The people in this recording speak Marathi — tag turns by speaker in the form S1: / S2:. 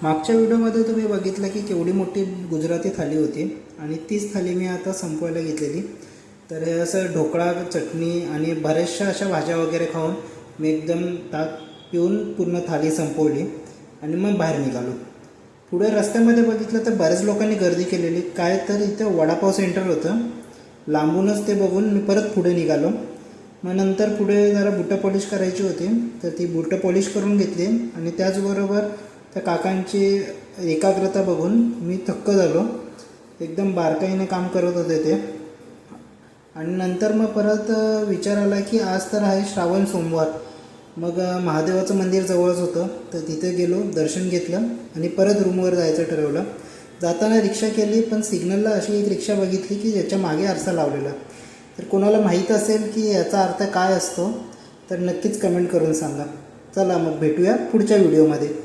S1: मागच्या व्हिडिओमध्ये तुम्ही बघितलं की केवढी मोठी गुजराती थाली होती आणि तीच थाली मी आता संपवायला घेतलेली. तर हे असं ढोकळा, चटणी आणि बऱ्याचशा अशा भाज्या वगैरे खाऊन मी एकदम ताक पिऊन पूर्ण थाली संपवली आणि मग बाहेर निघालो. पुढे रस्त्यामध्ये बघितलं तर बऱ्याच लोकांनी गर्दी केलेली. काय तर इथं वडापाव सेंटर होतं. लांबूनच ते बघून मी परत पुढे निघालो. मग नंतर पुढे जरा बुटं पॉलिश करायची होती, तर ती बुटं पॉलिश करून घेतली आणि त्याचबरोबर त्या काकांची एकाग्रता बघून मी थक्क झालो. एकदम बारकाईने काम करत होते ते. आणि नंतर मग परत विचार आला की आज तर आहे श्रावण सोमवार. मग महादेवाचं मंदिर जवळच होतं, तर तिथे गेलो, दर्शन घेतलं आणि परत रूमवर जायचं ठरवलं. जाताना रिक्षा केली, पण सिग्नलला अशी एक रिक्षा बघितली की ज्याच्या मागे आरसा लावलेला. तर कोणाला माहीत असेल की याचा अर्थ काय असतो तर नक्कीच कमेंट करून सांगा. चला मग भेटूया पुढच्या व्हिडिओमध्ये.